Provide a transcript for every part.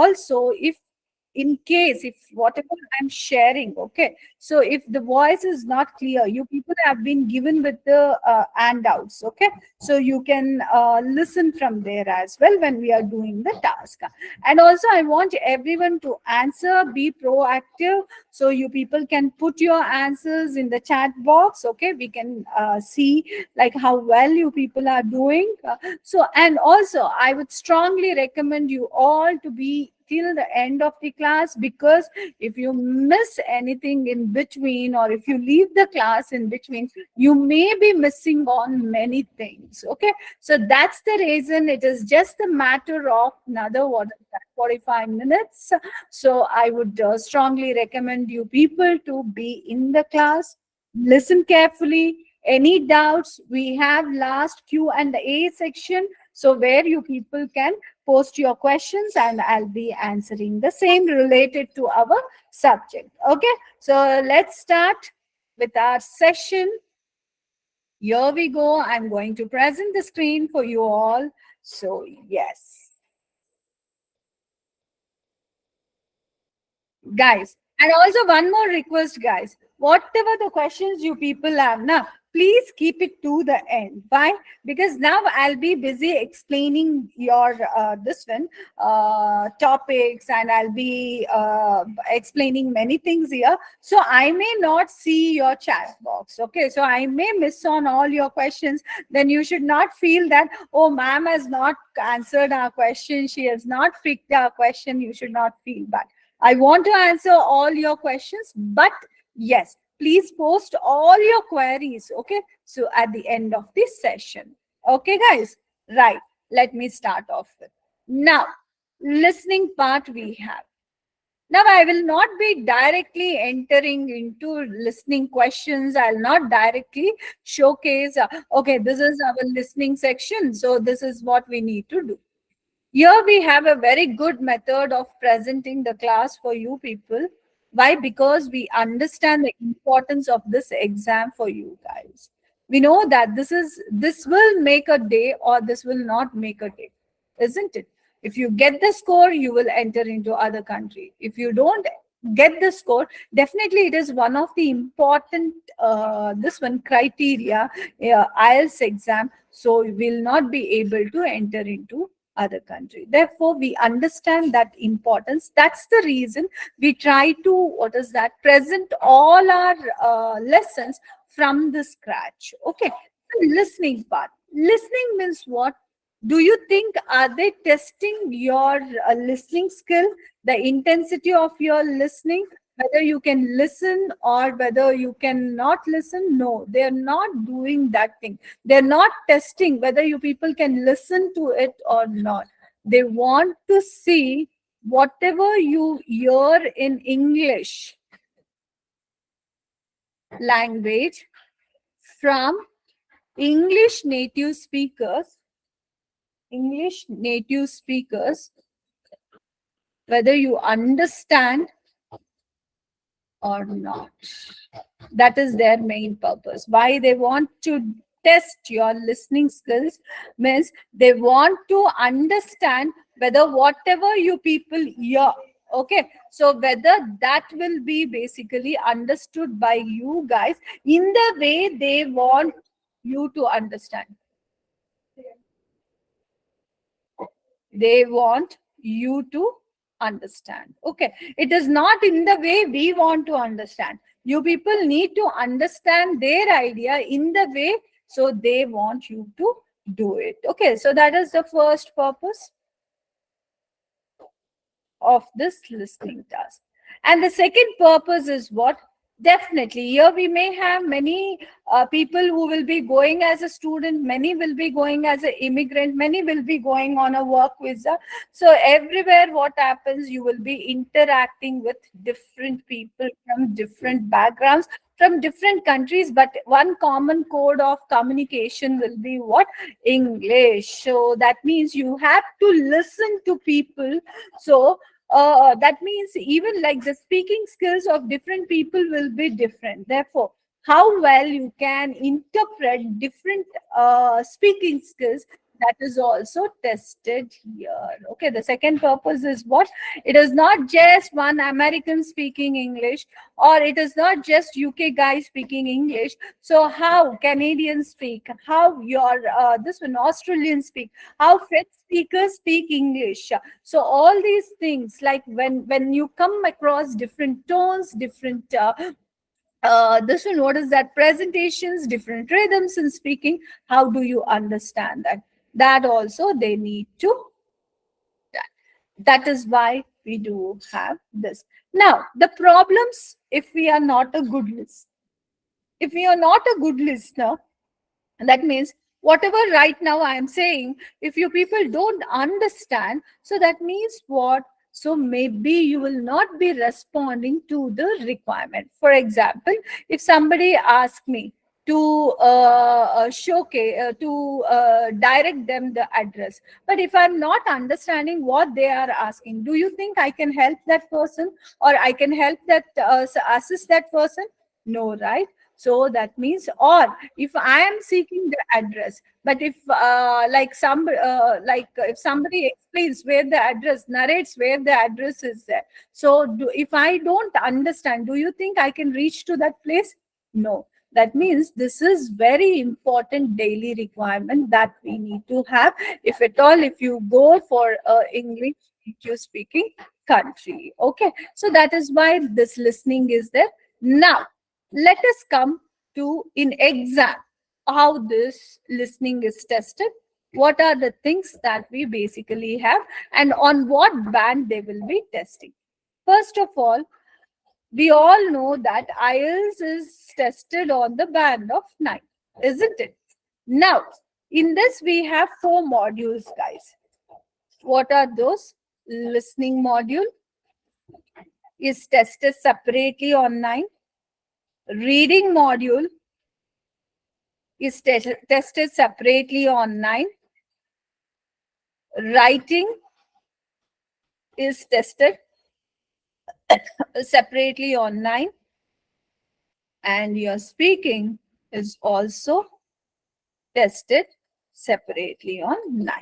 also, if in case if whatever I'm sharing, okay, so if the voice is not clear, you people have been given with the handouts, okay, so you can listen from there as well when we are doing the task. And also I want everyone to answer, be proactive, so you people can put your answers in the chat box, okay, we can see like how well you people are doing. So, and also I would strongly recommend you all to be till the end of the class, because if you miss anything in between, or if you leave the class in between, you may be missing on many things, okay. So that's the reason, it is just a matter of another, what is that, 45 minutes. So I would strongly recommend you people to be in the class, listen carefully. Any doubts, we have last Q&A section, so where you people can post your questions and I'll be answering the same related to our subject. Okay, so let's start with our session. Here we go. I'm going to present the screen for you all. So yes, guys, and also one more request, guys, whatever the questions you people have now, please keep it to the end. Why? Because now I'll be busy explaining your this one topics, and I'll be explaining many things here, so I may not see your chat box, okay, so I may miss on all your questions. Then you should not feel that, oh, ma'am has not answered our question, she has not picked our question. You should not feel bad. I want to answer all your questions, but yes, please post all your queries, okay? So at the end of this session. Okay, guys? Right. Let me start off with. Now, listening part we have. Now, I will not be directly entering into listening questions. I'll not directly showcase, okay, this is our listening section, so this is what we need to do. Here we have a very good method of presenting the class for you people. Why? Because we understand the importance of this exam for you guys. We know that this will make a day or this will not make a day, isn't it? If you get the score, you will enter into other country. If you don't get the score, definitely it is one of the important this one criteria, IELTS exam. So we will not be able to enter into other country. Therefore, we understand that importance. That's the reason we try to, what is that, present all our lessons from the scratch. Okay. The listening part. Listening means what? Do you think, are they testing your listening skill, the intensity of your listening, whether you can listen or whether you cannot listen? No, they're not doing that thing. They're not testing whether you people can listen to it or not. They want to see whatever you hear in English language from English native speakers, English native speakers, whether you understand or not. That is their main purpose. Why they want to test your listening skills means they want to understand whether whatever you people hear, okay, so whether that will be basically understood by you guys in the way they want you to understand. They want you to understand, okay. It is not in the way we want to understand. You people need to understand their idea in the way so they want you to do it, okay. So that is the first purpose of this listening task. And the second purpose is what? Definitely, here we may have many people who will be going as a student, many will be going as an immigrant, many will be going on a work visa. So everywhere what happens, you will be interacting with different people from different backgrounds, from different countries, but one common code of communication will be what? English. So that means you have to listen to people. So that means even like the speaking skills of different people will be different. Therefore, how well you can interpret different speaking skills, that is also tested here. Okay, the second purpose is what? It is not just one American speaking English, or it is not just UK guy speaking English. So how Canadians speak, how your this one Australians speak, how French speakers speak English. So all these things, like when you come across different tones, different this one, what is that, presentations, different rhythms in speaking, how do you understand that? That also they need to. That is why we do have this. Now the problems, if we are not a good listener, if we are not a good listener, that means whatever right now I am saying, if you people don't understand, so that means what? So maybe you will not be responding to the requirement. For example, if somebody asks me to showcase, direct them the address, but if I'm not understanding what they are asking, do you think I can help that person, or I can help that assist that person? No, right? So that means, or if I am seeking the address, but if if somebody explains where the address, narrates where the address is there, so if I don't understand, do you think I can reach to that place? No. That means this is very important daily requirement that we need to have, if at all, if you go for English native speaking country. Okay, so that is why this listening is there. Now let us come to in exam how this listening is tested, what are the things that we basically have, and on what band they will be testing. First of all, we all know that IELTS is tested on the band of 9, isn't it? Now in this we have 4 modules, guys. What are those? Listening module is tested separately on 9. Reading module is tested separately on 9. Writing is tested separately on 9. And your speaking is also tested separately on 9.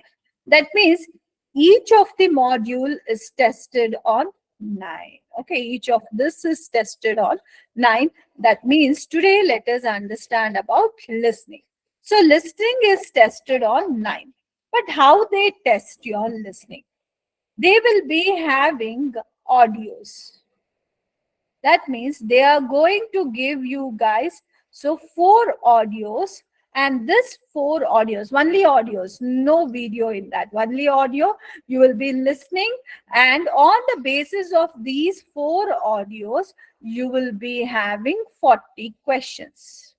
That means each of the module is tested on 9. Okay, each of this is tested on 9. That means today let us understand about listening. So listening is tested on 9. But how they test your listening? They will be having audios. That means they are going to give you guys so 4 audios, and this 4 audios, only audios, no video in that, only audio. You will be listening, and on the basis of these 4 audios, you will be having 40 questions.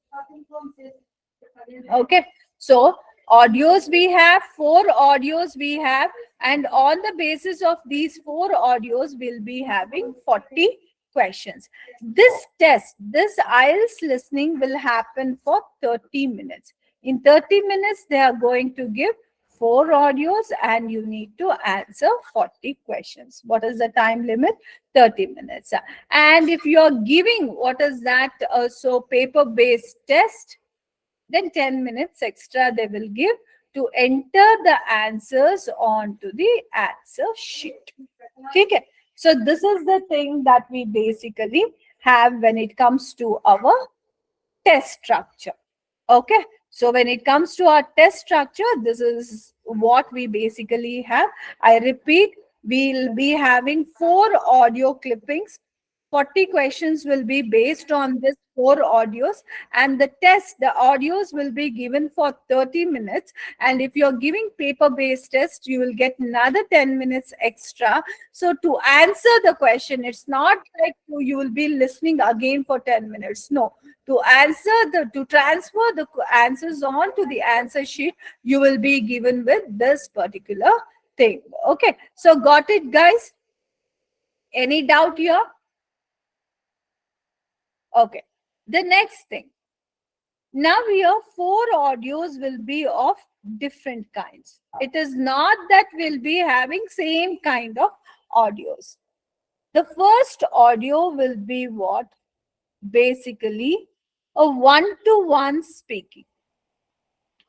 Okay, so audios we have, 4 audios we have, and on the basis of these 4 audios, we'll be having 40 questions. This test, this IELTS listening will happen for 30 minutes. In 30 minutes, they are going to give 4 audios and you need to answer 40 questions. What is the time limit? 30 minutes. And if you are giving, what is that? So paper-based test, then 10 minutes extra they will give to enter the answers onto the answer sheet. Okay. So this is the thing that we basically have when it comes to our test structure. Okay. So when it comes to our test structure, this is what we basically have. I repeat, we'll be having 4 audio clippings. 40 questions will be based on this 4 audios, and the test, the audios will be given for 30 minutes. And if you're giving paper based test, you will get another 10 minutes extra. So to answer the question, it's not like you will be listening again for 10 minutes. No, to transfer the answers on to the answer sheet, you will be given with this particular thing. Okay, so got it, guys? Any doubt here? Okay, the next thing. Now here 4 audios will be of different kinds. It is not that we'll be having same kind of audios. The first audio will be what? Basically a one-to-one speaking.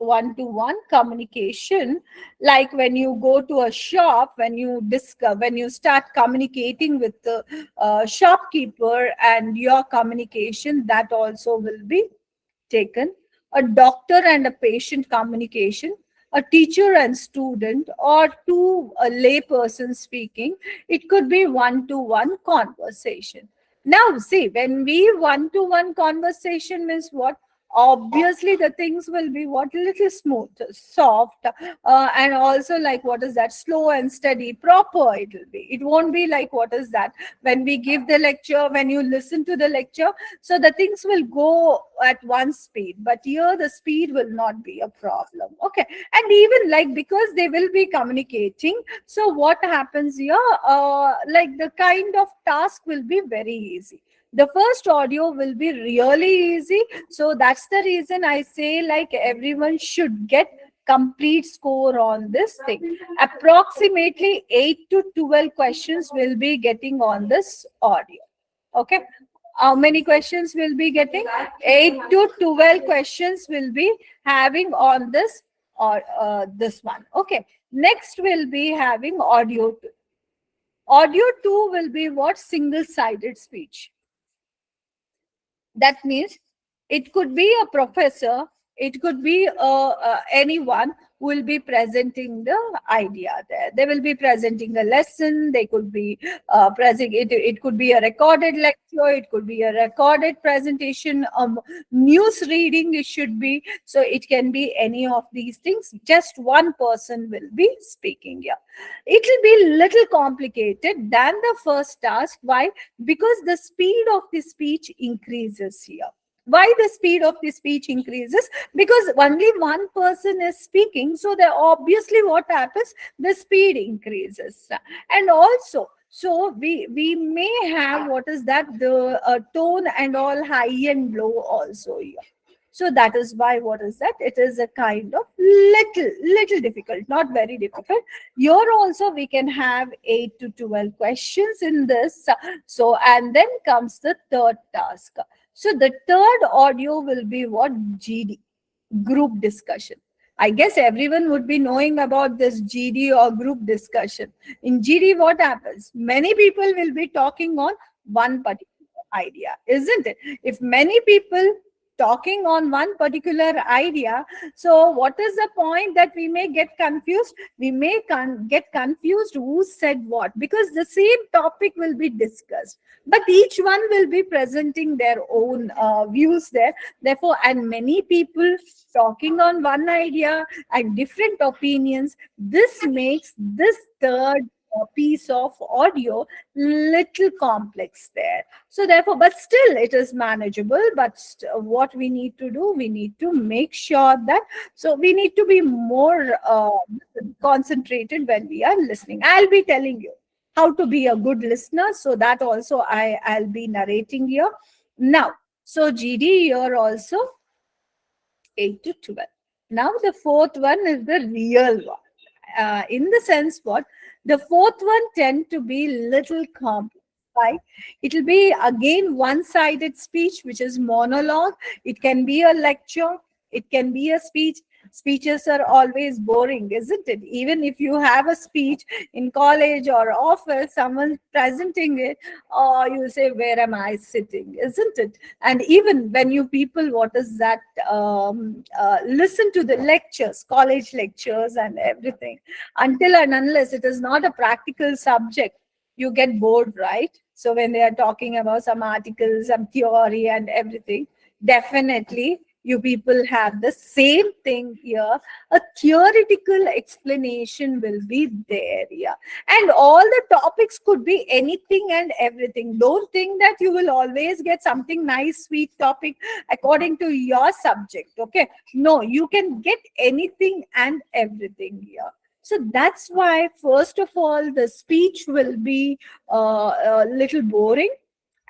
one-to-one communication, like when you go to a shop, when you start communicating with the shopkeeper, and your communication, that also will be taken. A doctor and a patient communication, a teacher and student, or two a lay person speaking, it could be one-to-one conversation. Now see, when we one-to-one conversation means what? Obviously the things will be what? Little smooth, soft, and also like what is that? Slow and steady, proper it will be. It won't be like what is that? When we give the lecture, when you listen to the lecture, so the things will go at one speed, but here the speed will not be a problem. Okay. And even like, because they will be communicating, so what happens here, like the kind of task will be very easy. The first audio will be really easy, so that's the reason I say like everyone should get complete score on this thing. Approximately 8 to 12 questions will be getting on this audio. Okay. How many questions will be getting? 8 to 12 questions will be having on this, or this one. Okay. Next will be having audio 2. Audio 2 will be what? Single sided speech. That means it could be a professor, it could be anyone who will be presenting the idea there. They will be presenting a lesson, they could be presenting it, it could be a recorded lecture, it could be a recorded presentation, news reading it should be. So it can be any of these things. Just one person will be speaking here. It will be little complicated than the first task. Why? Because the speed of the speech increases here. Why the speed of the speech increases? Because only one person is speaking, so there obviously what happens, the speed increases. And also, so we may have what is that, the tone and all, high and low also here. So that is why what is that, it is a kind of little difficult, not very difficult. Here also we can have 8 to 12 questions in this. So, and then comes the third task. So the third audio will be what? GD, group discussion. I guess everyone would be knowing about this GD or group discussion. In GD, what happens? Many people will be talking on one particular idea, isn't it? If many people talking on one particular idea, so what is the point that we may get confused? We may get confused who said what, because the same topic will be discussed, but each one will be presenting their own views there. Therefore, and many people talking on one idea and different opinions, this makes this third piece of audio little complex there. So therefore, but still it is manageable. But what we need to do, we need to make sure that, so we need to be more concentrated when we are listening. I'll be telling you how to be a good listener, so that also I'll be narrating here now. So GD here also 8 to 12. Now the fourth one is the real one. In the sense what? The fourth one tend to be little complex. Right? It will be again one-sided speech, which is monologue. It can be a lecture. It can be a speech. Speeches are always boring, isn't it? Even if you have a speech in college or office, someone presenting it, or you say, "Where am I sitting?" Isn't it? And even when you people, what is that? Listen to the lectures, college lectures, and everything, until and unless it is not a practical subject, you get bored, right? So when they are talking about some articles, some theory and everything, definitely you people have the same thing here. A theoretical explanation will be there here. And all the topics could be anything and everything. Don't think that you will always get something nice, sweet topic according to your subject. Okay. No, you can get anything and everything here. So that's why, first of all, the speech will be a little boring.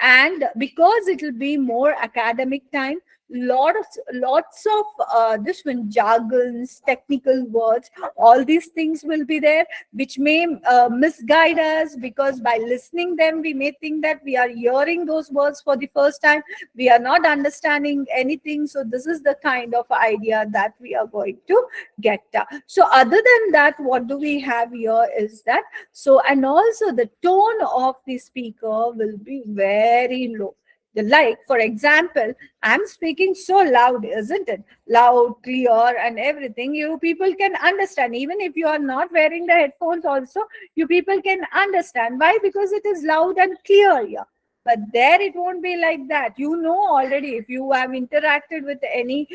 And because it will be more academic time, lots of this one jargons, technical words, all these things will be there, which may misguide us, because by listening them we may think that we are hearing those words for the first time, we are not understanding anything. So this is the kind of idea that we are going to get. So other than that, what do we have here is that, so, and also the tone of the speaker will be very low. Like, for example, I'm speaking so loud, isn't it? Loud, clear, and everything. You people can understand. Even if you are not wearing the headphones, also, you people can understand. Why? Because it is loud and clear here. But there it won't be like that. You know already, if you have interacted with any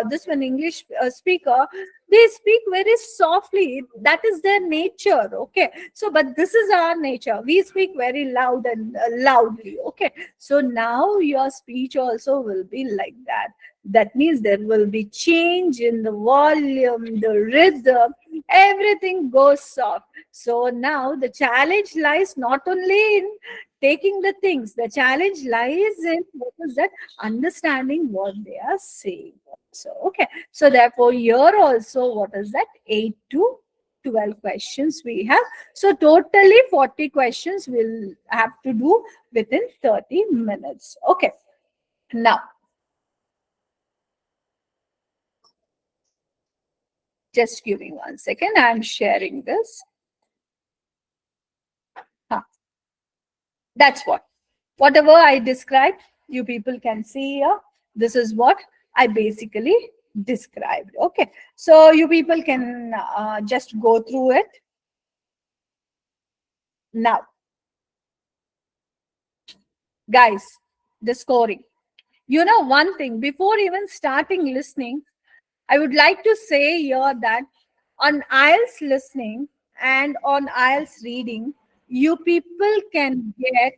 this one English speaker, they speak very softly. That is their nature. Okay. So, but this is our nature. We speak very loud and loudly. Okay. So now your speech also will be like that. That means there will be change in the volume, the rhythm, everything goes soft. So now the challenge lies not only in taking the things, the challenge lies in what is that, understanding what they are saying. So, okay. So therefore, here also, what is that? 8 to 12 questions we have. So totally 40 questions we'll have to do within 30 minutes. Okay. Now, just give me 1 second. I'm sharing this. Huh. That's what. Whatever I described, you people can see here. This is what I basically described. Okay. So you people can just go through it. Now, guys, the scoring. You know, one thing, before even starting listening, I would like to say here that on IELTS listening and on IELTS reading, you people can get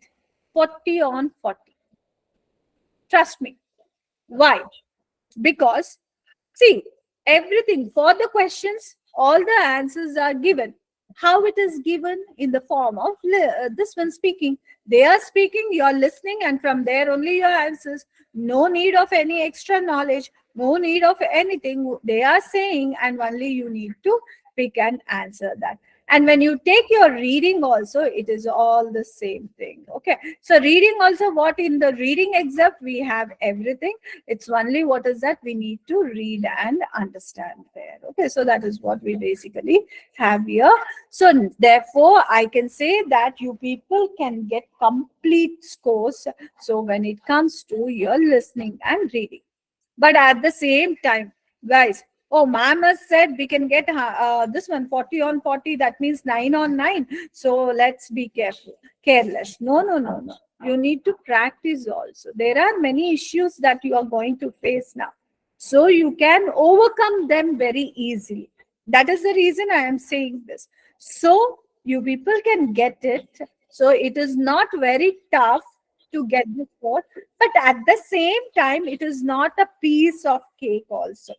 40 on 40. Trust me. Why? Because, see, everything for the questions, all the answers are given. How it is given? In the form of this one speaking. They are speaking, you are listening, and from there only your answers. No need of any extra knowledge, no need of anything. They are saying, and only you need to pick and answer that. And when you take your reading also, it is all the same thing. Okay. So reading also, what in the reading exam, we have everything. It's only what is that we need to read and understand there. Okay. So that is what we basically have here. So therefore, I can say that you people can get complete scores. So when it comes to your listening and reading. But at the same time, guys, oh, ma'am has said we can get this one 40 on 40. That means 9 on 9. So let's be careless. No, no, no, no. You need to practice also. There are many issues that you are going to face now. So you can overcome them very easily. That is the reason I am saying this. So you people can get it. So it is not very tough to get this score, but at the same time, it is not a piece of cake also.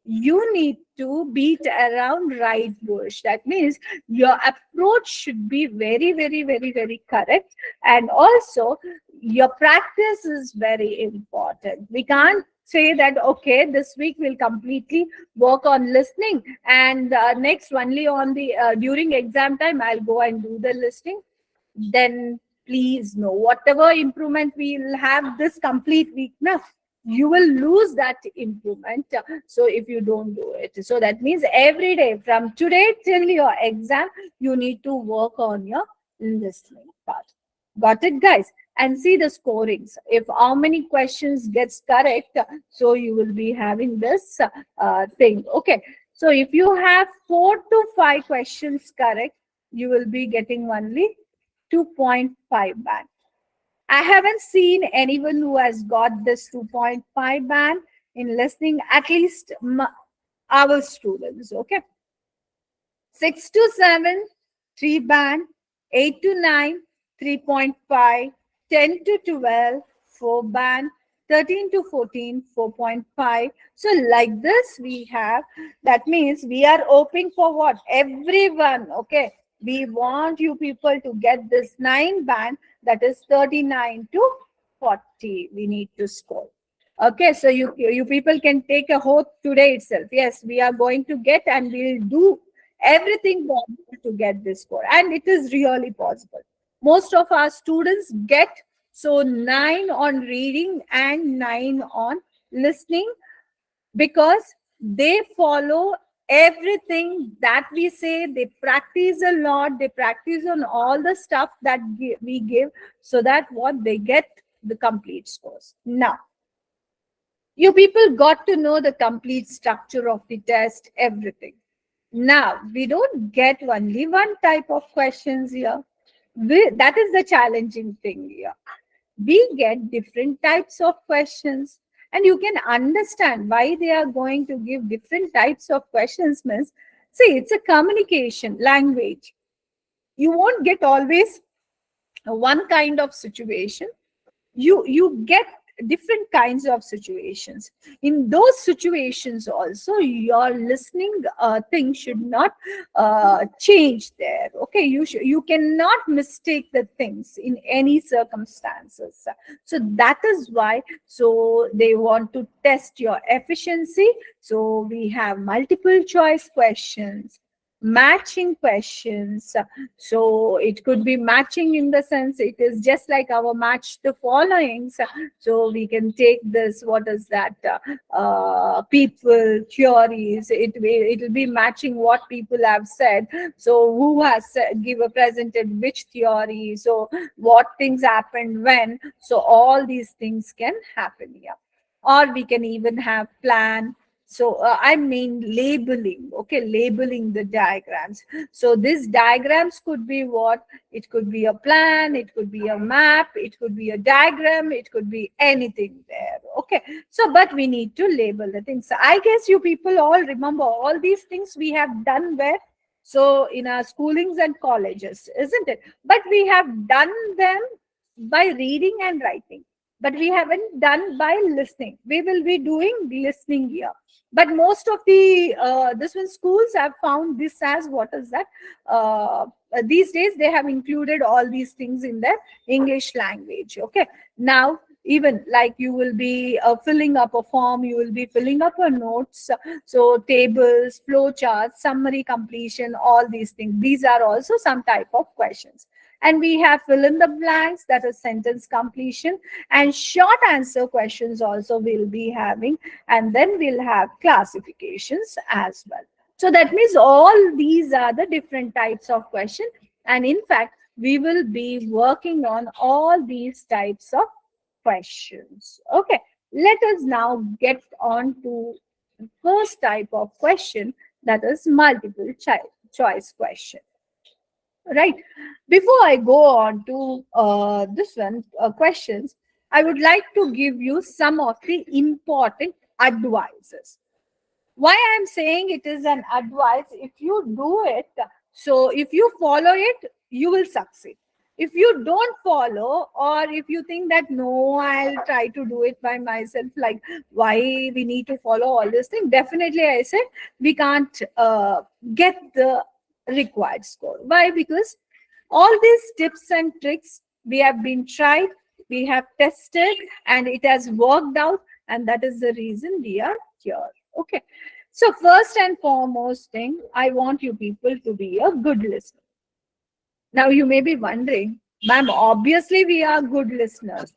You need to beat around right bush. That means your approach should be very, very, very, very correct. And also, your practice is very important. We can't say that, okay, this week we'll completely work on listening, and next only on the during exam time, I'll go and do the listening. Then please no, whatever improvement we'll have this complete week now, you will lose that improvement. So if you don't do it, so that means every day from today till your exam, you need to work on your listening part. Got it, guys? And see the scorings. If how many questions gets correct, so you will be having this thing. Okay. So if you have 4 to 5 questions correct, you will be getting only 2.5 band. I haven't seen anyone who has got this 2.5 band in listening, at least our students. Okay. 6 to 7, 3 band, 8 to 9, 3.5, 10 to 12, 4 band, 13 to 14, 4.5. So like this we have, that means we are hoping for what? Everyone, okay. We want you people to get this 9 band, that is 39 to 40 we need to score. Okay, so you people can take a oath today itself. Yes, we are going to get, and we'll do everything possible to get this score. And it is really possible. Most of our students get so 9 on reading and 9 on listening, because they follow everything that we say. They practice a lot. They practice on all the stuff that we give, so that what they get the complete scores. Now, you people got to know the complete structure of the test, everything. Now, we don't get only one type of questions here. That is the challenging thing here. We get different types of questions, and you can understand why they are going to give different types of questions. Means, see, it's a communication language. You won't get always one kind of situation. You get different kinds of situations. In those situations also, your listening thing should not change there. Okay, you cannot mistake the things in any circumstances. So that is why, so they want to test your efficiency. So we have multiple choice questions, matching questions. So it could be matching in the sense, it is just like our match the followings. So we can take this, what is that, people theories. It'll be matching what people have said. So who has presented which theory, so what things happened when. So all these things can happen here. Or we can even have plan. So I mean labeling. Okay, labeling the diagrams. So these diagrams could be what? It could be a plan, it could be a map, it could be a diagram, it could be anything there. Okay, so but we need to label the things. So I guess you people all remember all these things we have done where? So in our schoolings and colleges, isn't it? But we have done them by reading and writing, but we haven't done by listening. We will be doing listening here. But most of the this one schools have found this as, what is that, these days they have included all these things in their English language. Okay, now even like you will be filling up a form, you will be filling up a notes. So tables, flow charts, summary completion, all these things, these are also some type of questions. And we have fill in the blanks, that is sentence completion, and short answer questions also we'll be having. And then we'll have classifications as well. So that means all these are the different types of questions. And in fact, we will be working on all these types of questions. Okay, let us now get on to the first type of question, that is multiple choice question. Right. Before I go on to this one questions, I would like to give you some of the important advices. Why I'm saying it is an advice? If you do it, so if you follow it, you will succeed. If you don't follow, or if you think that no, I'll try to do it by myself, like why we need to follow all this thing, definitely I said we can't get the required score. Why? Because all these tips and tricks we have been tried, we have tested, and it has worked out, and that is the reason we are here. Okay, so first and foremost thing, I want you people to be a good listener. Now you may be wondering, ma'am, obviously we are good listeners.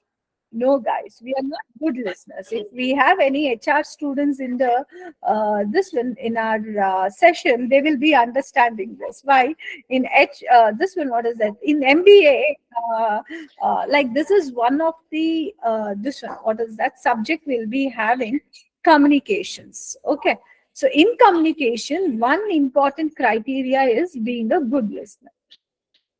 No, guys, we are not good listeners. If we have any HR students in the this one in our session, they will be understanding this. Why? In this one, what is that? In MBA, like this is one of the this one. What is that subject? We'll be having communications. Okay, so in communication, one important criteria is being a good listener.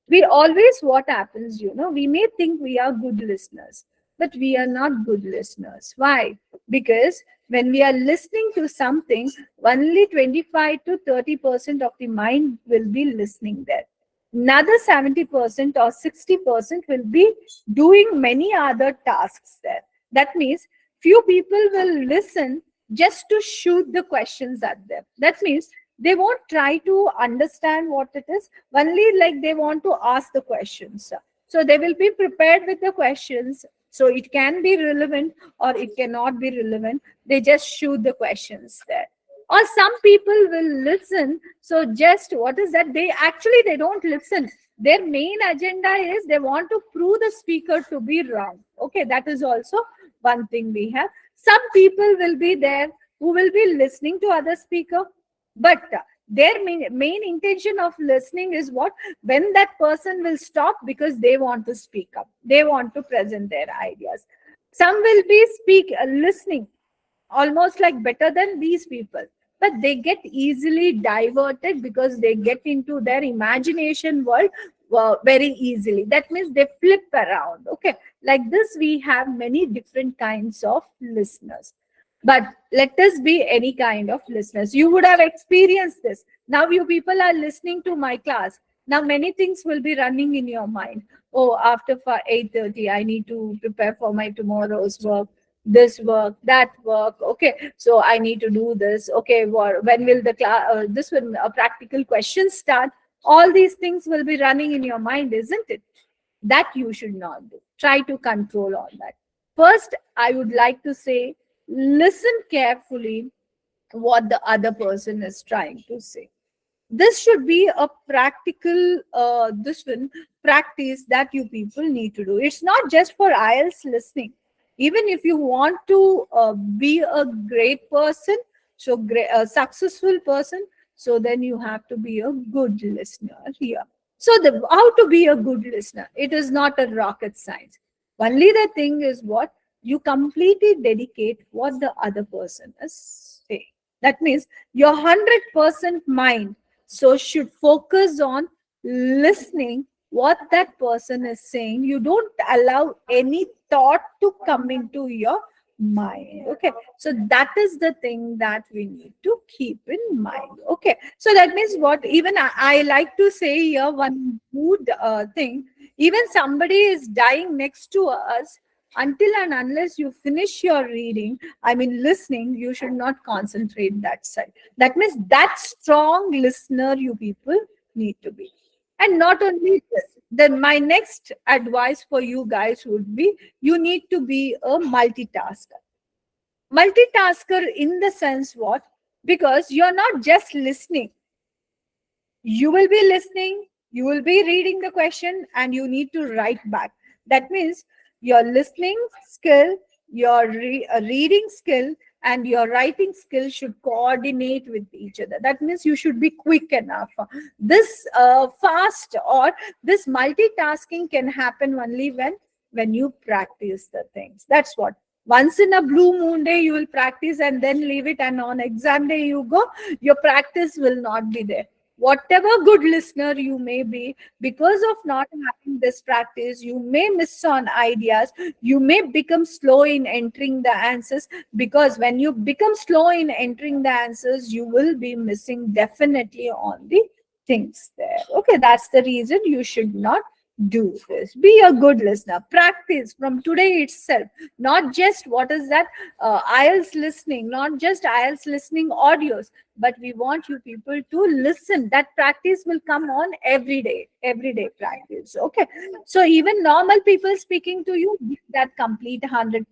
We always, what happens, we may think we are good listeners, but we are not good listeners. Why? Because when we are listening to something, only 25 to 30% of the mind will be listening there. Another 70% or 60% will be doing many other tasks there. That means few people will listen just to shoot the questions at them. That means they won't try to understand what it is, only like they want to ask the questions. So they will be prepared with the questions, So it can be relevant or it cannot be relevant. They just shoot the questions there. Or some people will listen. So just what is that? They don't listen. Their main agenda is they want to prove the speaker to be wrong. Okay, that is also one thing we have. Some people will be there who will be listening to other speaker, but their main intention of listening is what? When that person will stop because they want to speak up, they want to present their ideas. Some will be listening almost like better than these people, but they get easily diverted because they get into their imagination world very easily. That means they flip around. Okay, like this we have many different kinds of listeners. But let us be any kind of listeners. You would have experienced this. Now you people are listening to my class. Now many things will be running in your mind. Oh, after 8:30 I need to prepare for my tomorrow's work, this work, that work. Okay, so I need to do this. Okay, when will the class, this will a practical question start? All these things will be running in your mind, isn't it? That you should not do. Try to control all that. First, I would like to say, listen carefully what the other person is trying to say. This should be a practical this one practice that you people need to do. It's not just for IELTS listening. Even if you want to be a great person, so a successful person, so then you have to be a good listener here. So how to be a good listener, it is not a rocket science. Only the thing is what? You completely dedicate what the other person is saying. That means your 100% mind so should focus on listening what that person is saying. You don't allow any thought to come into your mind. Okay, so that is the thing that we need to keep in mind. Okay, so that means what? Even I like to say here one good thing. Even somebody is dying next to us, until and unless you finish your reading, I mean listening, you should not concentrate that side. That means that strong listener you people need to be. And not only this, then my next advice for you guys would be, you need to be a multitasker. Multitasker in the sense what? Because you're not just listening, you will be listening, you will be reading the question, and you need to write back. That means your listening skill, your reading skill, and your writing skill should coordinate with each other. That means you should be quick enough. This fast or this multitasking can happen only when you practice the things. That's what. Once in a blue moon day you will practice and then leave it, and on exam day you go, your practice will not be there. Whatever good listener you may be, because of not having this practice, you may miss on ideas. You may become slow in entering the answers, because when you become slow in entering the answers, you will be missing definitely on the things there. Okay, that's the reason you should not do this. Be a good listener. Practice from today itself. Not just what is that IELTS listening, not just IELTS listening audios, but we want you people to listen. That practice will come on everyday practice. Okay, so even normal people speaking to you, that complete 100%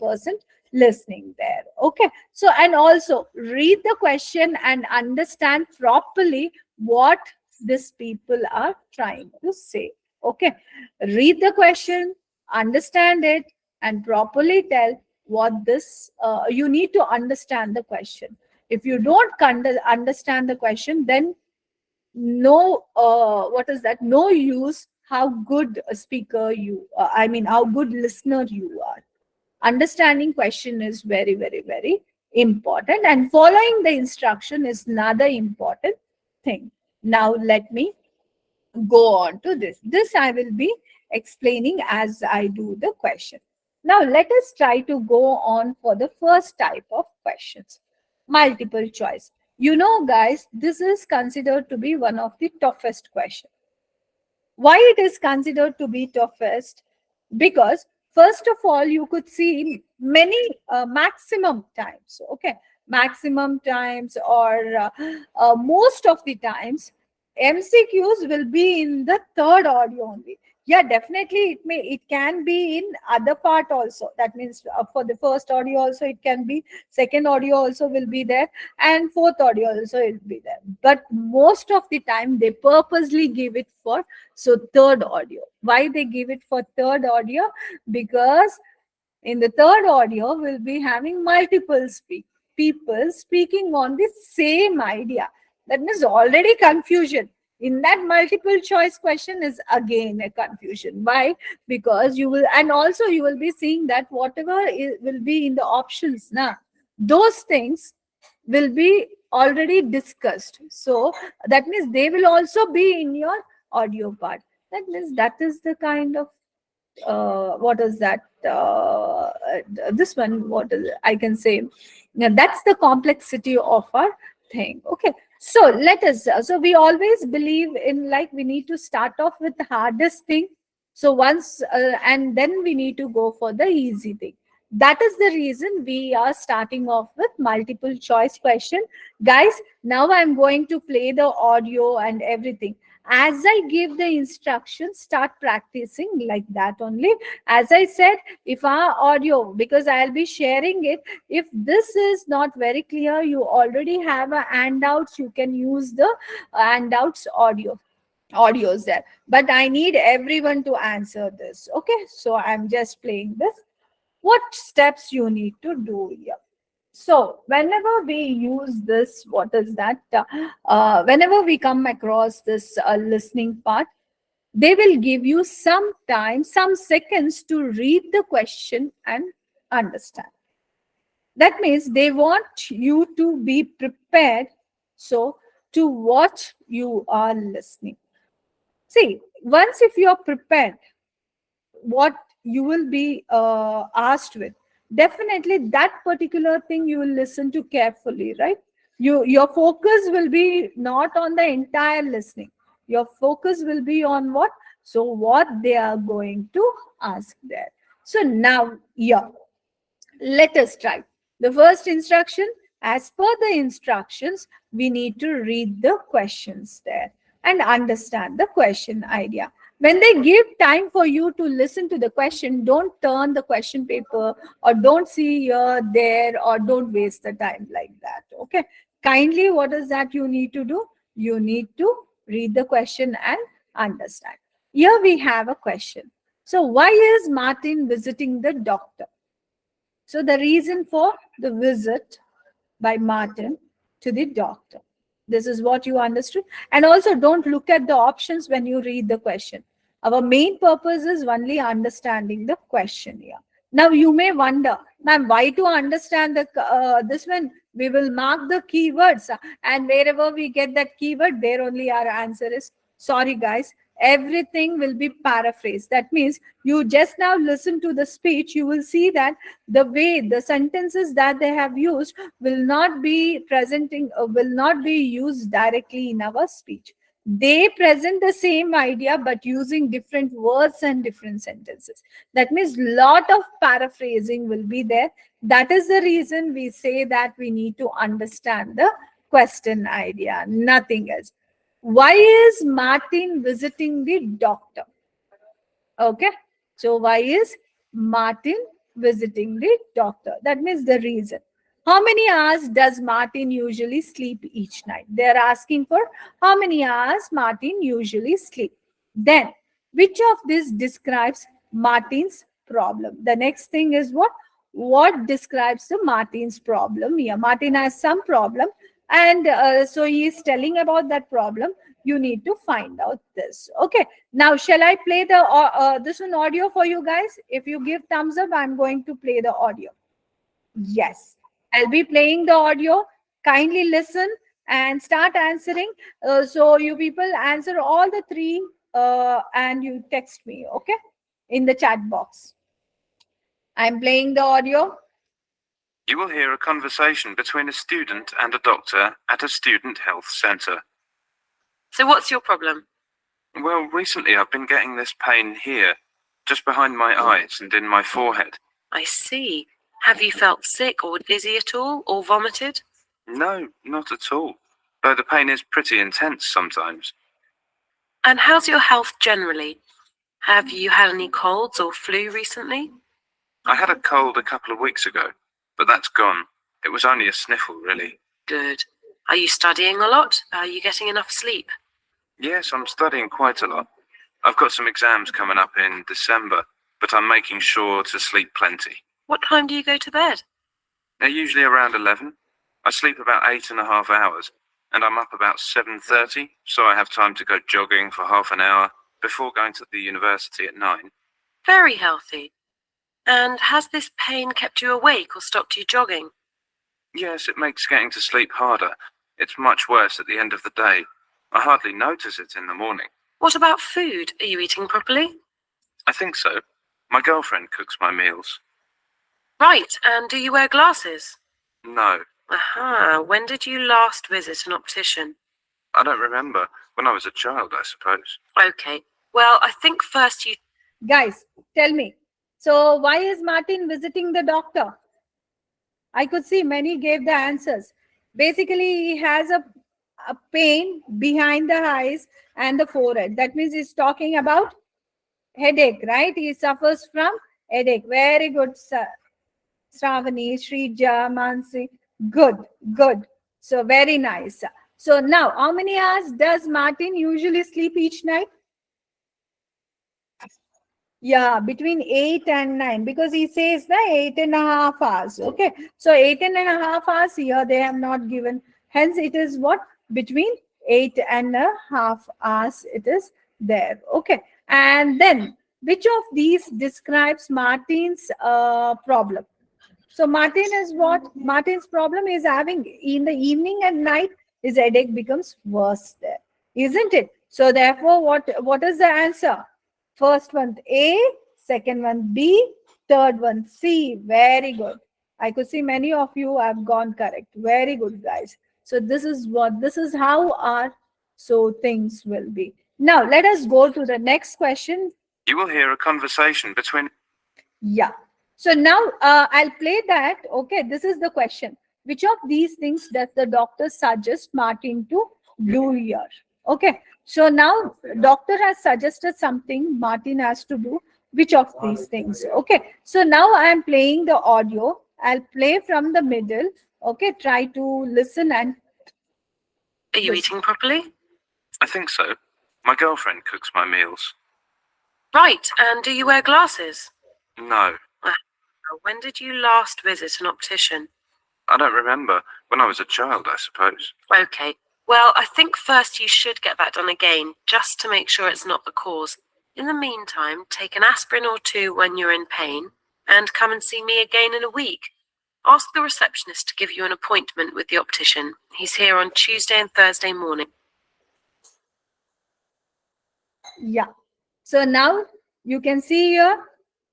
listening there. Okay, so and also read the question and understand properly what these people are trying to say. Okay, read the question, understand it, and properly tell what this you need to understand the question. If you don't understand the question, then no what is that, no use how good a speaker you I mean how good listener you are. Understanding question is very, very, very important, and following the instruction is another important thing. Now let me go on to this I will be explaining as I do the question. Now let us try to go on for the first type of questions, multiple choice. You know guys, this is considered to be one of the toughest questions. Why it is considered to be toughest? Because first of all, you could see many maximum times. Okay, maximum times, or most of the times MCQs will be in the third audio only. Yeah, definitely it can be in other part also. That means for the first audio also it can be, second audio also will be there, and fourth audio also will be there. But most of the time they purposely give it for third audio. Why they give it for third audio? Because in the third audio we'll be having multiple people speaking on the same idea. That means already confusion. In that multiple choice question is again a confusion. Why? Because you will, and also you will be seeing that whatever will be in the options now, those things will be already discussed. So that means they will also be in your audio part. That means that is the kind of what is that this one, what is it? I can say, now that's the complexity of our thing. Okay, so let us so we always believe in, like, we need to start off with the hardest thing, so once and then we need to go for the easy thing. That is the reason we are starting off with multiple choice question. Guys, now I'm going to play the audio and everything. As I give the instructions, start practicing like that only. As I said, if our audio, because I'll be sharing it, if this is not very clear, you already have a handouts, you can use the handouts audios there. But I need everyone to answer this. Okay, so I'm just playing this. What steps you need to do here? So whenever we use this, what is that? Whenever we come across this listening part, they will give you some time, some seconds to read the question and understand. That means they want you to be prepared. So to what you are listening. See, once if you are prepared, what you will be asked with, definitely that particular thing you will listen to carefully, right? Your focus will be not on the entire listening. Your focus will be on what, so what they are going to ask there. So now, yeah, let us try. The first instruction, as per the instructions, we need to read the questions there and understand the question idea. When they give time for you to listen to the question, don't turn the question paper or don't see here, there, or don't waste the time like that. Okay. Kindly, what is that you need to do? You need to read the question and understand. Here we have a question. So, why is Martin visiting the doctor? So the reason for the visit by Martin to the doctor. This is what you understood. And also don't look at the options when you read the question. Our main purpose is only understanding the question here. Now you may wonder, ma'am, why to understand the this one? We will mark the keywords, and wherever we get that keyword, there only our answer is. Sorry, guys. Everything will be paraphrased. That means you just now listen to the speech, you will see that the way the sentences that they have used will not be presenting, will not be used directly in our speech. They present the same idea but using different words and different sentences. That means lot of paraphrasing will be there. That is the reason we say that we need to understand the question idea, nothing else. Why is Martin visiting the doctor? Okay. So why is Martin visiting the doctor? That means the reason. How many hours does Martin usually sleep each night? They're asking for how many hours Martin usually sleep. Then, which of this describes Martin's problem? The next thing is what? What describes the Martin's problem? Here, Martin has some problem, and so he is telling about that problem. You need to find out this. Okay. Now, shall I play the this one audio for you guys? If you give thumbs up, I'm going to play the audio. Yes, I'll be playing the audio. Kindly listen and start answering. So you people answer all the three and you text me, okay, in the chat box. I'm playing the audio. You will hear a conversation between a student and a doctor at a student health centre. So what's your problem? Well, recently I've been getting this pain here, just behind my eyes and in my forehead. I see. Have you felt sick or dizzy at all, or vomited? No, not at all, though the pain is pretty intense sometimes. And how's your health generally? Have you had any colds or flu recently? I had a cold a couple of weeks ago, but that's gone. It was only a sniffle, really. Good. Are you studying a lot? Are you getting enough sleep? Yes, I'm studying quite a lot. I've got some exams coming up in December, but I'm making sure to sleep plenty. What time do you go to bed? They're usually around 11. I sleep about 8.5 hours, and I'm up about 7:30, so I have time to go jogging for half an hour before going to the university at 9. Very healthy. And has this pain kept you awake or stopped you jogging? Yes, it makes getting to sleep harder. It's much worse at the end of the day. I hardly notice it in the morning. What about food? Are you eating properly? I think so. My girlfriend cooks my meals. Right. And do you wear glasses? No, Aha. When did you last visit an optician? I don't remember. When I was a child, I suppose. Okay. Well, I think first you... Guys, tell me. So why is Martin visiting the doctor? I could see many gave the answers. Basically, he has a pain behind the eyes and the forehead. That means he's talking about headache, right? He suffers from headache. Very good, sir. Stravani, Shrija, Mansi. Good, good. So very nice. So now, how many hours does Martin usually sleep each night? Yeah, between 8 and 9, because he says the 8.5 hours. Okay, so 8.5 hours here they have not given. Hence, it is what? Between 8.5 hours it is there. Okay, and then which of these describes Martin's problem? So Martin is what? Martin's problem is having in the evening and night, his headache becomes worse there, isn't it? So therefore, what is the answer? First one A, second one B, third one C. Very good. I could see many of you have gone correct. Very good, guys. So this is how our things will be. Now let us go to the next question. You will hear a conversation between... Yeah. So now I'll play that. Okay, this is the question. Which of these things does the doctor suggest Martin to do here? Okay. So now doctor has suggested something Martin has to do. Which of these things? Okay. So now I am playing the audio. I'll play from the middle. Okay. Try to listen and... Are you eating properly? I think so. My girlfriend cooks my meals. Right. And do you wear glasses? No, When did you last visit an optician? I don't remember. When I was a child, I suppose. Okay. Well, I think first you should get that done again, just to make sure it's not the cause. In the meantime, take an aspirin or two when you're in pain, and come and see me again in a week. Ask the receptionist to give you an appointment with the optician. He's here on Tuesday and Thursday morning. Yeah. So now you can see here.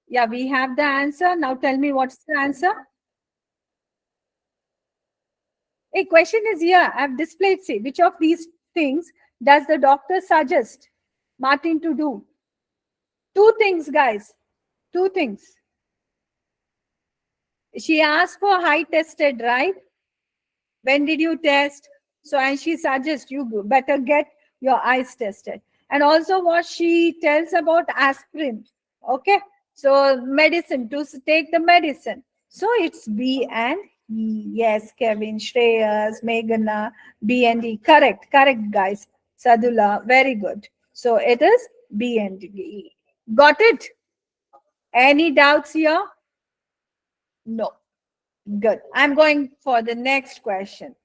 Yeah, we have the answer. Now tell me what's the answer. A question is here. I've displayed, see, which of these things does the doctor suggest Martin to do? Two things, guys. Two things. She asked for height tested, right? When did you test? So, and she suggests you better get your eyes tested. And also what she tells about aspirin. Okay. So medicine, to take the medicine. So it's B and E. Yes, Kevin, Shreyas, Meghana, B and E. Correct, correct, guys. Sadula, very good. So it is B and E. Got it? Any doubts here? No. Good. I'm going for the next question.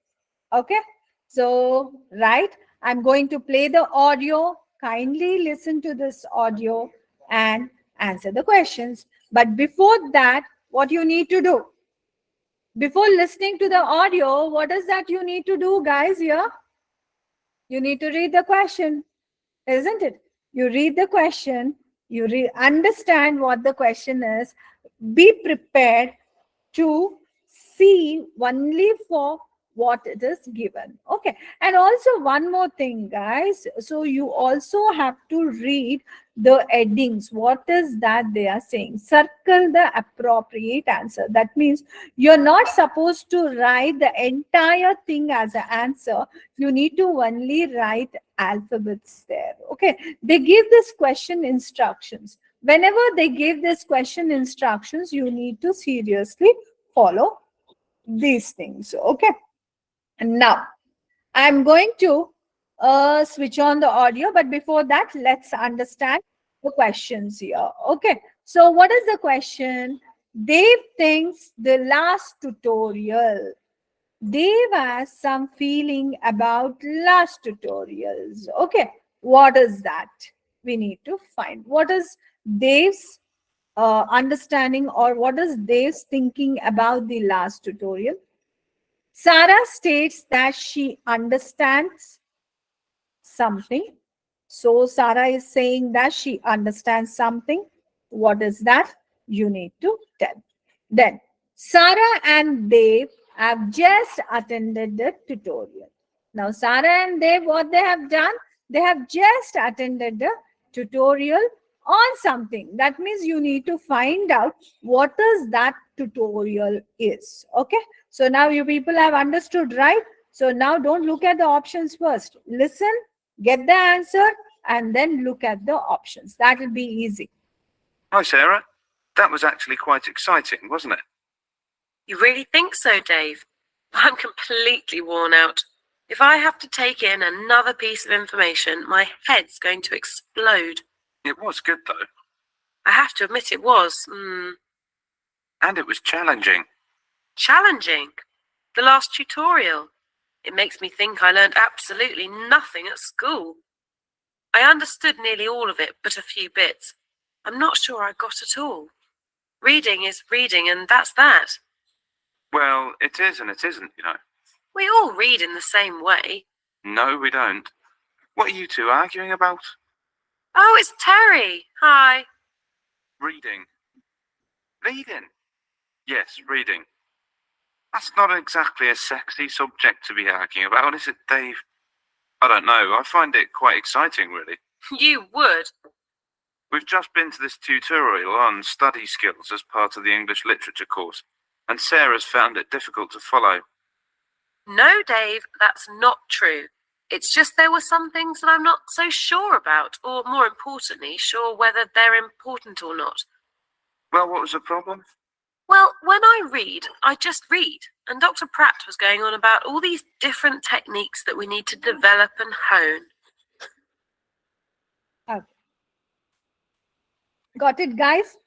Okay. So, right, I'm going to play the audio. Kindly listen to this audio and answer the questions. But before that, what you need to do? Before listening to the audio, what is that you need to do, guys, here? You need to read the question, isn't it? You read the question, you understand what the question is, be prepared to see only for what it is given. Okay. And also one more thing, guys. So you also have to read the headings. What is that they are saying? Circle the appropriate answer. That means you're not supposed to write the entire thing as an answer. You need to only write alphabets there. Okay. They give this question instructions. Whenever they give this question instructions, you need to seriously follow these things. Okay. Now, I'm going to switch on the audio, but before that, let's understand the questions here. Okay. So, what is the question? Dave thinks the last tutorial. Dave has some feeling about last tutorials. Okay. What is that? We need to find. What is Dave's understanding, or what is Dave's thinking about the last tutorial? Sarah states that she understands something. So Sarah is saying that she understands something. What is that? You need to tell. Then Sarah and Dave have just attended the tutorial. Now Sarah and Dave, what they have done? They have just attended the tutorial on something. That means you need to find out what is that tutorial is. Okay. So now you people have understood, right? So now don't look at the options first. Listen, get the answer, and then look at the options. That will be easy. Hi, Sarah. That was actually quite exciting, wasn't it? You really think so, Dave? I'm completely worn out. If I have to take in another piece of information, my head's going to explode. It was good, though. I have to admit it was. And it was challenging. Challenging. The last tutorial. It makes me think I learned absolutely nothing at school. I understood nearly all of it, but a few bits. I'm not sure I got it all. Reading is reading, and that's that. Well, it is and it isn't, you know. We all read in the same way. No, we don't. What are you two arguing about? Oh, it's Terry. Hi. Reading. Reading? Yes, reading. That's not exactly a sexy subject to be arguing about, is it, Dave? I don't know. I find it quite exciting, really. You would. We've just been to this tutorial on study skills as part of the English literature course, and Sarah's found it difficult to follow. No, Dave, that's not true. It's just there were some things that I'm not so sure about, or more importantly, sure whether they're important or not. Well, what was the problem? Well, when I read, I just read. And Dr. Pratt was going on about all these different techniques that we need to develop and hone. Okay. Got it, guys?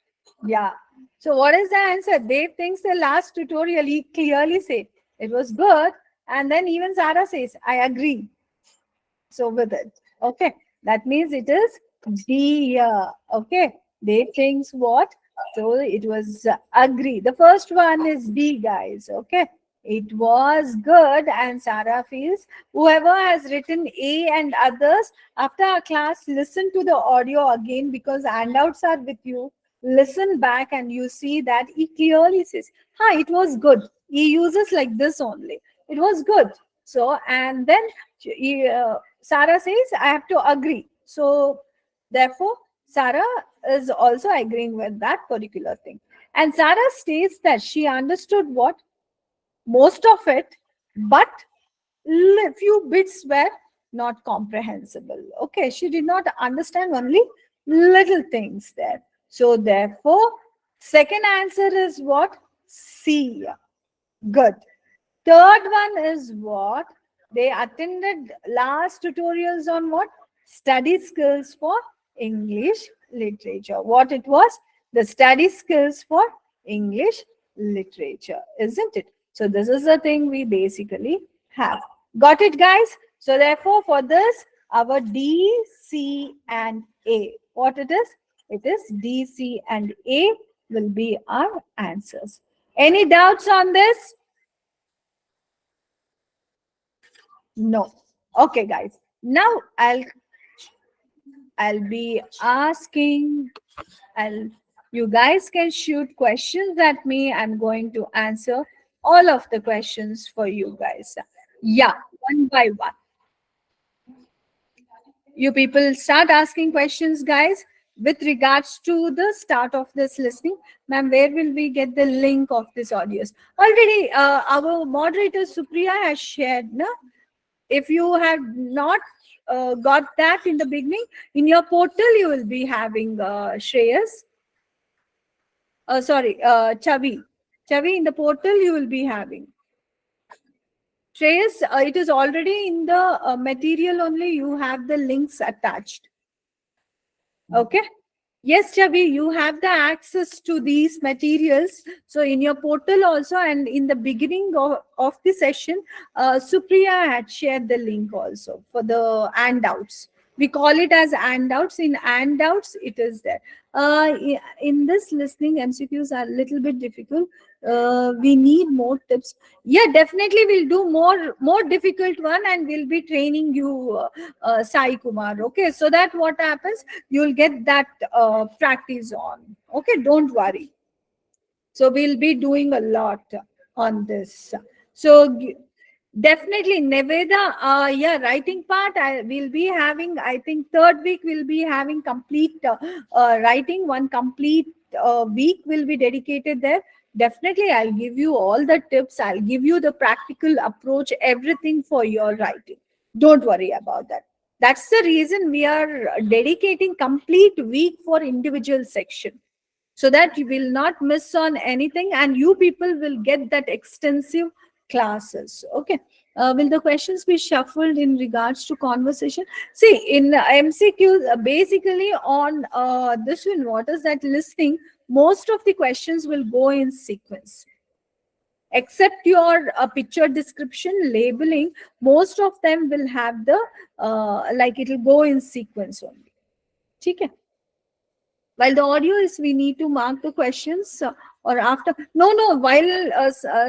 Yeah. So what is the answer? Dave thinks the last tutorial, he clearly said it was good. And then even Sarah says, I agree. So with it. Okay. That means it is D. Okay. Dave thinks what? So it was agree. The first one is D, guys. Okay. It was good, and Sarah feels. Whoever has written A and others, after our class, listen to the audio again, because handouts are with you. Listen back and you see that he clearly says, hi, it was good. He uses like this only. It was good. So, and then Sarah says, I have to agree. So, therefore, Sarah is also agreeing with that particular thing. And Sarah states that she understood what? Most of it, but few bits were not comprehensible. Okay, she did not understand only little things there. So therefore, second answer is what? C. Good. Third one is what? They attended last tutorials on what? Study skills for English literature. What it was? The study skills for English literature, isn't it? So this is the thing we basically have. Got it, guys? So therefore, for this, our D, C, and A. What it is? It is D, C, and A will be our answers. Any doubts on this? No. Okay, guys. Now I'll be asking, you guys can shoot questions at me. I'm going to answer all of the questions for you guys. Yeah, one by one. You people start asking questions, guys, with regards to the start of this listening. Ma'am, where will we get the link of this audios? Already, our moderator Supriya has shared. No? If you have not got that in the beginning, in your portal, you will be having Shreyas. Chavi. Chavi, in the portal, you will be having. Shreyas, it is already in the material only. You have the links attached. Okay. Yes, Chavi, you have the access to these materials. So in your portal also, and in the beginning of the session, Supriya had shared the link also for the handouts. We call it as handouts. In handouts, it is there. In this listening, MCQs are a little bit difficult. We need more tips. Yeah, definitely we'll do more difficult one, and we'll be training you, Sai Kumar. Okay, so that what happens, you'll get that practice on. Okay, don't worry. So we'll be doing a lot on this. So definitely, Neveda, yeah, writing part, I will be having, I think third week we'll be having complete writing. One complete week will be dedicated there. Definitely, I'll give you all the tips. I'll give you the practical approach, everything for your writing. Don't worry about that. That's the reason we are dedicating complete week for individual section, so that you will not miss on anything, and you people will get that extensive classes. Okay. Will the questions be shuffled in regards to conversation? See, in MCQs, basically on this one, what is that listening? Most of the questions will go in sequence. Except your picture description, labeling, most of them will have the, like it will go in sequence only. Okay. While the audio is, we need to mark the questions or after. No, while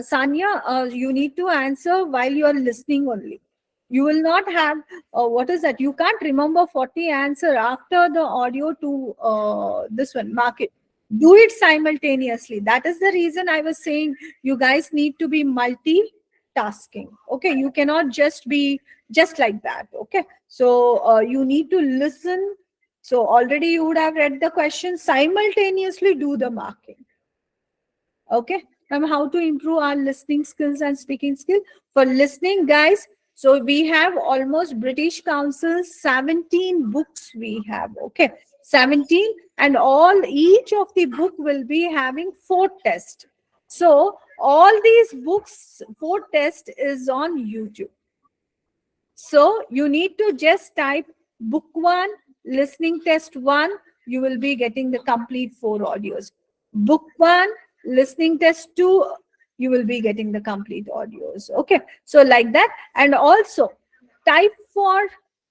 Sanya, you need to answer while you are listening only. You will not have, what is that? You can't remember 40 answer after the audio to this one, mark it. Do it simultaneously. That is the reason I was saying you guys need to be multitasking. Okay, you cannot just be just like that. Okay, so you need to listen. So already you would have read the question, simultaneously do the marking. Okay, how to improve our listening skills and speaking skill? For listening, guys, so we have almost British Council's 17 books we have. Okay, 17, and each of the book will be having 4 tests. So all these books, 4 tests is on YouTube. So you need to just type book 1, listening test 1, you will be getting the complete 4 audios. Book 1, listening test 2, you will be getting the complete audios. Okay, so like that. And also type for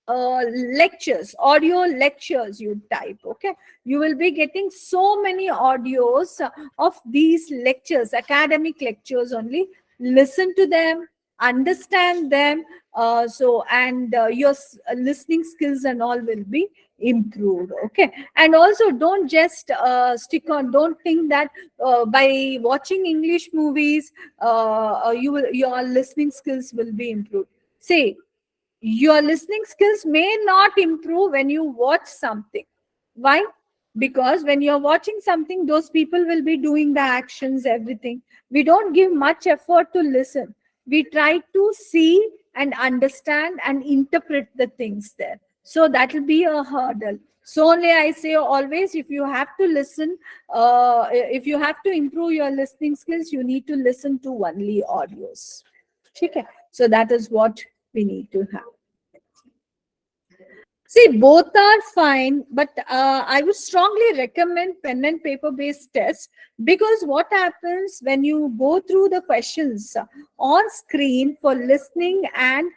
lectures, audio lectures, you type. Okay, you will be getting so many audios of these lectures, academic lectures only. Listen to them, understand them, and your listening skills and all will be improved. Okay, and also don't just stick on, don't think that by watching English movies your listening skills will be improved. Say, your listening skills may not improve when you watch something. Why? Because when you're watching something, those people will be doing the actions, everything. We don't give much effort to listen. We try to see and understand and interpret the things there. So that will be a hurdle. So only I say always, if you have to listen, if you have to improve your listening skills, you need to listen to only audios. Okay. So that is what we need to have. See, both are fine, but I would strongly recommend pen and paper based tests, because what happens when you go through the questions on screen for listening and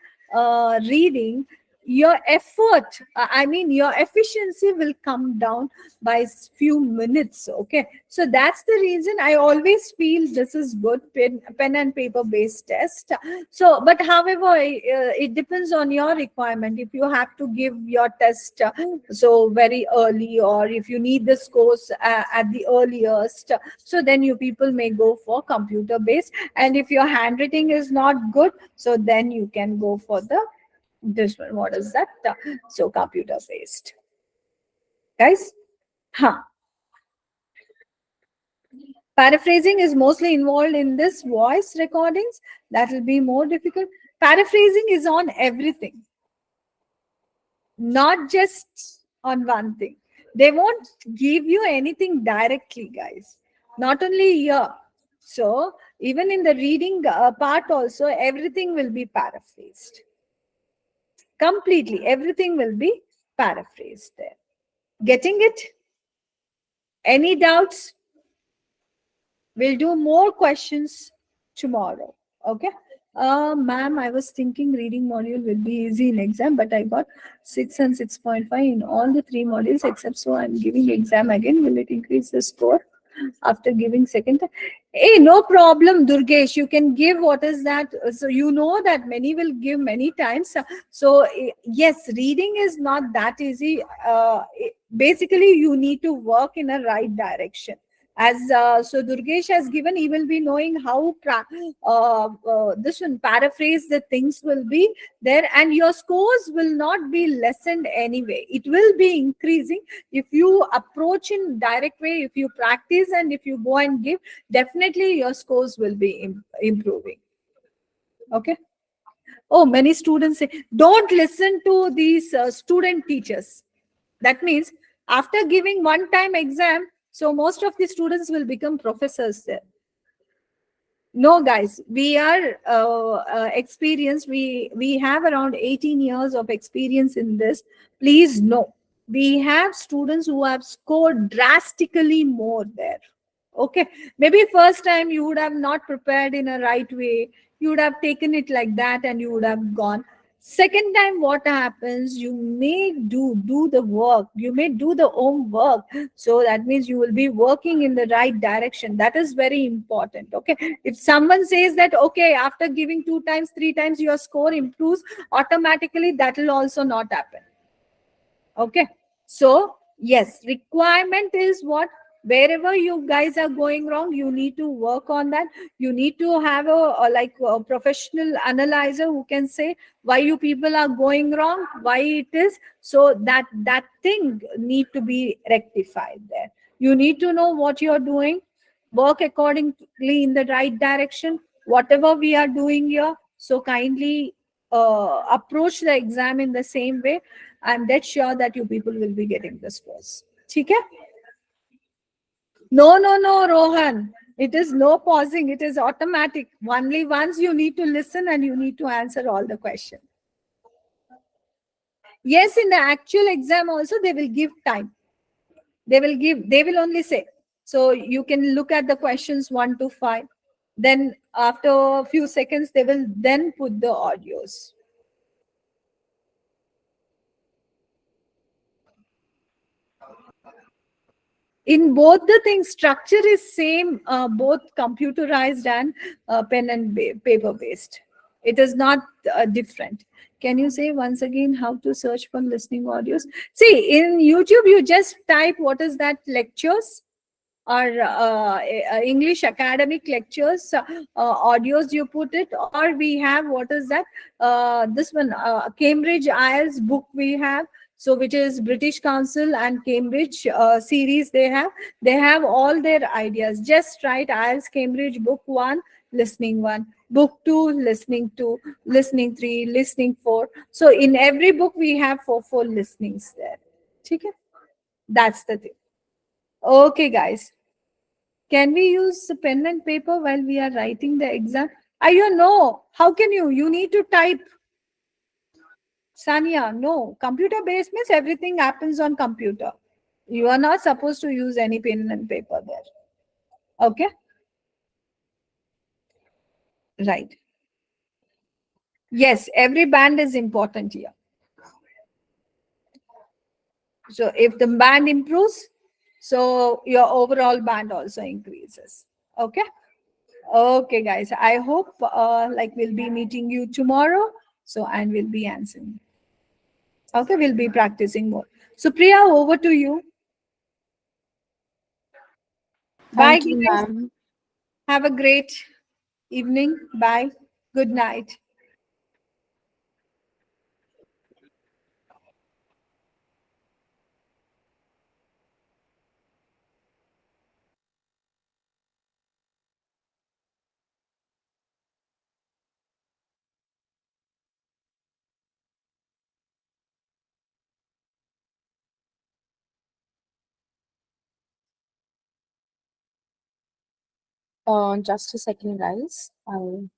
reading, your effort, I mean your efficiency will come down by few minutes. Okay, so that's the reason I always feel this is good pen and paper based test. So but however, it depends on your requirement. If you have to give your test so very early, or if you need this course at the earliest, so then you people may go for computer based. And if your handwriting is not good, so then you can go for the this one. What is that? So computer based, guys. Huh. Paraphrasing is mostly involved in this voice recordings. That will be more difficult. Paraphrasing is on everything, not just on one thing. They won't give you anything directly, guys. Not only here. So even in the reading part also, everything will be paraphrased. Completely, everything will be paraphrased there. Getting it? Any doubts? We'll do more questions tomorrow. Okay. Ma'am, I was thinking reading module will be easy in exam, but I got 6 and 6.5 in all the 3 modules except, so I'm giving exam again. Will it increase the score after giving second time? Hey, no problem, Durgesh. You can give what is that? So you know that many will give many times. So yes, reading is not that easy. Basically, you need to work in a right direction. As so Durgesh has given, he will be knowing how this one paraphrase the things will be there, and your scores will not be lessened anyway. It will be increasing if you approach in direct way, if you practice, and if you go and give, definitely your scores will be improving. Okay. Oh, many students say don't listen to these student teachers. That means after giving one time exam, so most of the students will become professors there. No, guys, we are experienced. We have around 18 years of experience in this. Please know, we have students who have scored drastically more there. Okay, maybe first time you would have not prepared in a right way. You would have taken it like that, and you would have gone. Second time, what happens? You may do the work. You may do the homework. So that means you will be working in the right direction. That is very important. Okay. If someone says that okay, after giving 2 times, 3 times, your score improves automatically, that will also not happen. Okay. So yes, requirement is what, wherever you guys are going wrong, you need to work on that. You need to have a professional analyzer who can say why you people are going wrong, why it is, so that thing need to be rectified there. You need to know what you're doing, work accordingly in the right direction, whatever we are doing here. So kindly approach the exam in the same way. I'm dead sure that you people will be getting the scores. Okay? No, Rohan. It is no pausing. It is automatic. Only once you need to listen and you need to answer all the questions. Yes, in the actual exam also, they will give time. They will only say. So you can look at the questions 1 to 5. Then after a few seconds, they will then put the audios. In both the things, structure is same, both computerized and pen and paper based. It is not different. Can you say once again how to search for listening audios? See, in YouTube, you just type what is that lectures or English academic lectures, audios, you put it, or we have what is that? This one, Cambridge IELTS book we have. So which is British Council and Cambridge series they have all their ideas. Just write IELTS Cambridge book 1, listening 1, book 2, listening 2, listening 3, listening 4. So in every book we have four listenings there. Okay? That's the thing. Okay, guys. Can we use pen and paper while we are writing the exam? I don't know. How can you? You need to type. Sania, no. Computer based means everything happens on computer. You are not supposed to use any pen and paper there. Okay? Right. Yes, every band is important here. So if the band improves, so your overall band also increases. Okay. Okay, guys. I hope like we'll be meeting you tomorrow. So and we'll be answering. Okay, we'll be practicing more. So Priya, over to you. Bye, Thank you, guys. ma'am. Have a great evening. Bye. Good night. Just a second, guys. I'll